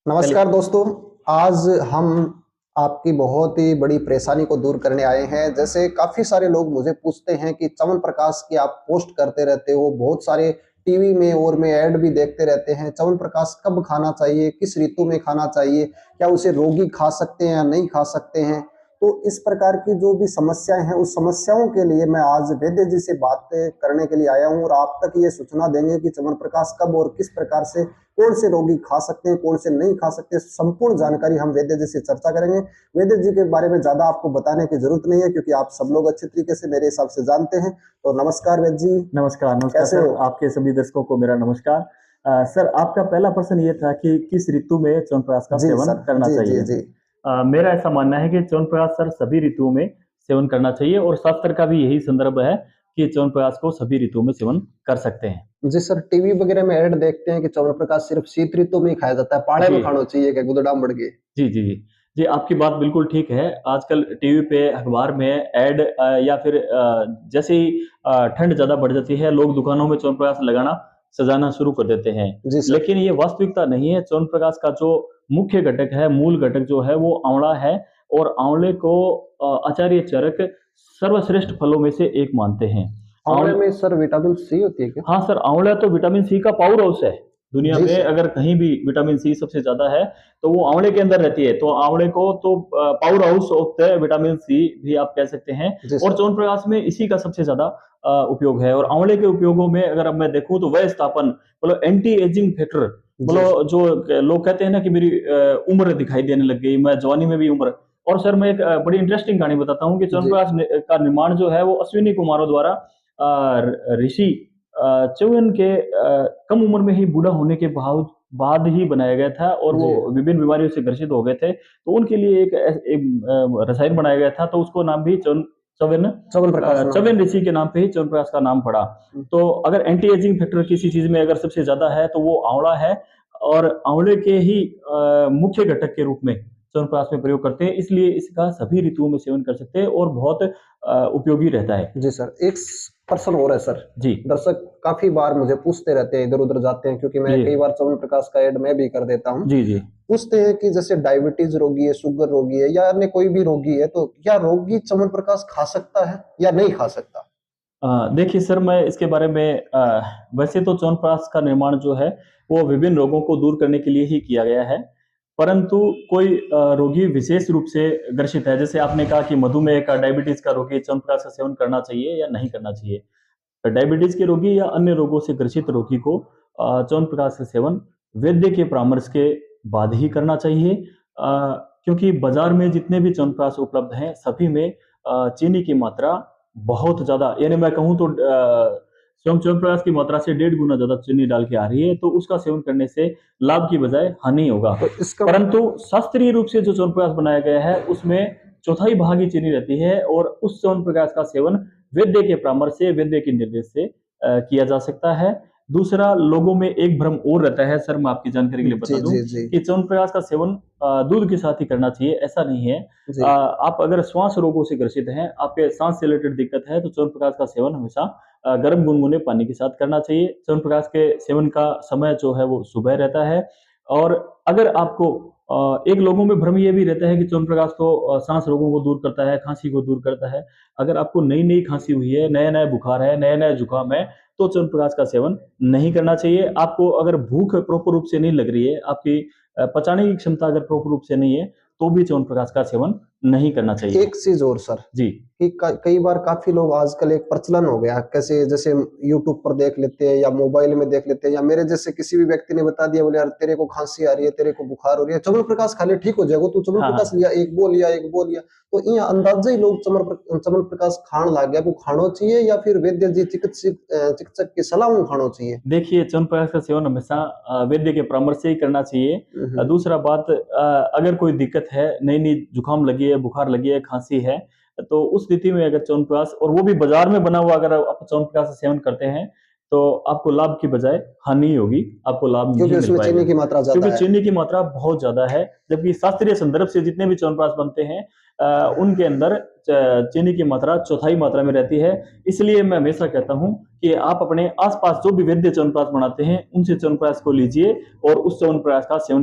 नमस्कार चलिए। दोस्तों। आज हम आपकी बहुत ही बड़ी परेशानी को दूर करने आए हैं। जैसे काफ़ी सारे लोग मुझे पूछते हैं कि च्यवनप्राश की आप पोस्ट करते रहते हो, बहुत सारे टीवी में और में ऐड भी देखते रहते हैं। च्यवनप्राश कब खाना चाहिए, किस ऋतु में खाना चाहिए, क्या उसे रोगी खा सकते हैं या नहीं खा सकते हैं? तो इस प्रकार की जो भी समस्याएँ हैं, उस समस्याओं के लिए मैं आज वैद्य जी से बातें करने के लिए आया हूँ और आप तक ये सूचना देंगे कि च्यवनप्राश कब और किस प्रकार से कौन से रोगी खा सकते हैं, कौन से नहीं खा सकते, संपूर्ण जानकारी हम वैद्य जी से चर्चा करेंगे। वैद्य जी के बारे में ज़्यादा आपको बताने की ज़रूरत नहीं है क्योंकि आप सब लोग अच्छे तरीके से मेरे हिसाब से जानते हैं। तो नमस्कार वैद्य जी, नमस्कार, नमस्कार कैसे सर, हो? आपके सभी दर्शकों को मेरा नमस्कार। सर आपका पहला प्रश्न ये था कि किस ऋतु में च्यवनप्राश का जी सेवन सर। करना जी, जी, चाहिए? जी। मेरा ऐसा मानना है कि च्यवनप्राश सर सभी ऋतुओं में सेवन करना चाहिए और शास्त्र का भी यही संदर्भ है कि च्यवनप्राश को सभी ऋतुओं में सेवन कर सकते हैं। जी सर, टीवी वगैरह में ऐड देखते हैं कि च्यवनप्राश सिर्फ़ शीत ऋतु में ही खाया जाता है, पाड़े में जी। खाना चाहिए क्या गुदड़ाम बढ़ गए? जी, जी, जी। जी, आपकी बात बिल्कुल ठीक है। आजकल टीवी पे, अखबार में ऐड या फिर जैसे ही ठंड ज़्यादा बढ़ जाती है, लोग दुकानों में च्यवनप्राश लगाना, सजाना शुरू कर देते हैं। जी सर। लेकिन ये वास्तविकता नहीं है। च्यवनप्राश का जो मुख्य घटक है, मूल घटक जो है, वो आंवला है और आंवले को आचार्य चरक सर्वश्रेष्ठ फलों में से एक मानते हैं। आँवले आंवले में सर विटामिन सी होती है क्या? हाँ सर, आंवला तो विटामिन सी का पावर हाउस है। दुनिया जी में सर। अगर कहीं भी विटामिन सी सबसे ज़्यादा है, तो वो आंवले के अंदर रहती है। तो आंवले को तो power house of the vitamin C भी आप कह सकते हैं जी और सर। च्यवनप्राश में इसी का सबसे ज़्यादा उपयोग है और आंवले के उपयोगों में अगर अब मैं देखूँ तो वय स्थापन मतलब anti ageing factor G sir. मतलब जो लोग कहते हैं ना कि मेरी उम्र दिखाई देने लग गई, मैं जवानी में भी उम्र और सर मैं एक बड़ी इंटरेस्टिंग कहानी बताता हूँ कि जी। च्यवनप्राश का निर्माण जो है वो अश्विनी कुमारों द्वारा ऋषि च्यवन के कम उम्र में ही बूढ़ा होने के बाद ही बनाया गया था और वो जी। विभिन्न बीमारियों से ग्रसित हो गए थे। तो उनके लिए एक रसायन बनाया गया था, तो उसको नाम भी च्यवनप्राश नाम च्यवन पड़ा। ऋषि के नाम पे ही च्यवनप्राश का नाम पड़ा। तो अगर एंटी एजिंग फैक्टर किसी चीज़ में अगर सबसे ज़्यादा है, तो वो आंवला है और आंवले के ही मुख्य घटक के रूप में च्यवनप्राश में प्रयोग करते हैं, इसलिए इसका सभी ऋतुओं में सेवन कर सकते हैं और बहुत उपयोगी रहता है। जी सर, एक प्रश्न और है सर। जी। दर्शक काफ़ी बार मुझे पूछते रहते हैं, इधर-उधर जाते हैं क्योंकि मैं जी। कई बार च्यवनप्राश का ऐड मैं भी कर देता हूँ। जी, जी। पूछते हैं कि जैसे डायबिटीज़ रोगी है, शुगर रोगी है या अन्य कोई भी रोगी है, तो क्या रोगी च्यवनप्राश खा सकता है या नहीं खा सकता? देखिए सर मैं इसके बारे में वैसे तो च्यवनप्राश का निर्माण जो है, वो विभिन्न रोगों को दूर करने के लिए ही किया गया है। परंतु कोई रोगी विशेष रूप से ग्रसित है, जैसे आपने कहा कि मधुमेह का, डायबिटीज़ का रोगी च्यवनप्राश का सेवन करना चाहिए या नहीं करना चाहिए। डायबिटीज़ के रोगी या अन्य रोगों से ग्रसित रोगी को च्यवनप्राश का सेवन वैद्य के परामर्श के बाद ही करना चाहिए। क्योंकि बाज़ार में जितने भी च्यवनप्राश उपलब्ध हैं, सभी में चीनी की मात्रा बहुत ज़्यादा यानी मैं कहूँ तो च्यवनप्राश की मात्रा से 1.5 गुना ज़्यादा चीनी डाल के आ रही है, तो उसका सेवन करने से लाभ की बजाय हानि होगा। तो इसका परंतु शास्त्रीय रूप से जो च्यवनप्राश बनाया गया है, उसमें चौथाई भाग ही चीनी रहती है और उस च्यवनप्राश का सेवन वैद्य के परामर्श से, वैद्य के निर्देश से किया जा सकता है। दूसरा लोगों में एक भ्रम और रहता है सर मैं आपकी जानकारी के लिए बता जी, दूँ जी, जी। कि च्यवनप्राश का सेवन दूध के साथ ही करना चाहिए, ऐसा नहीं है। जी। आप अगर श्वास रोगों से ग्रसित हैं, आपके सांस से रिलेटेड दिक्कत है, तो च्यवनप्राश का सेवन हमेशा गर्म गुनगुने पानी के साथ करना चाहिए। च्यवनप्राश के सेवन का समय जो है वो सुबह रहता है और अगर आपको एक लोगों में भ्रम ये भी रहता है कि च्यवनप्राश तो सांस रोगों को दूर करता है, खाँसी को दूर करता है। अगर आपको नई-नई खाँसी हुई है, नया-नया बुखार है, नया-नया जुकाम है, तो च्यवनप्राश का सेवन नहीं करना चाहिए। आपको अगर भूख प्रॉपर रूप से नहीं लग रही है, आपकी पचाने की क्षमता अगर प्रॉपर रूप से नहीं है, तो भी च्यवनप्राश का सेवन नहीं करना चाहिए। एक चीज़ और सर, जी। कि कई बार काफ़ी लोग आजकल एक प्रचलन हो गया है, कैसे जैसे यूट्यूब पर देख लेते हैं या मोबाइल में देख लेते हैं या मेरे जैसे किसी भी व्यक्ति ने बता दिया बोले यार तेरे को खाँसी आ रही है, तेरे को बुखार हो रही है, च्यवनप्राश खा ले ठीक हो जाएगा, तू हाँ, च्यवनप्राश हाँ। लिया, एक वो लिया। तो इहाँ अंदाज़े ही लोग च्यवनप्राश खाण लाग गया, वो खाणो चाहिए या फिर वैद्य जी चिकित्सक की सलाह में खाणो चाहिए? देखिए, च्यवनप्राश का सेवन हमेशा वैद्य के परामर्श से ही करना चाहिए। हुँ, हुँ। दूसरा बात अगर कोई दिक्कत है, नई-नई जुकाम लगी है, बुखार लगी है, खाँसी है, तो उस स्थिति में अगर च्यवनप्राश और वो भी बाज़ार में बना हुआ अगर आप च्यवनप्राश का सेवन करते हैं, तो आपको लाभ की बजाय हानि ही होगी, आपको लाभ क्योंकि नहीं मिल उसमें पाएगा। चीनी की मात्रा क्योंकि ज़्यादा है। चीनी की मात्रा बहुत ज़्यादा है, जबकि शास्त्रीय संदर्भ से जितने भी च्यवनप्राश बनते हैं उनके अंदर चीनी की मात्रा चौथाई मात्रा में रहती है। इसलिए मैं हमेशा कहता हूँ कि आप अपने आस-पास जो भी वैद्य च्यवनप्राश बनाते हैं, उनसे च्यवनप्राश को लीजिए और उस च्यवनप्राश का सेवन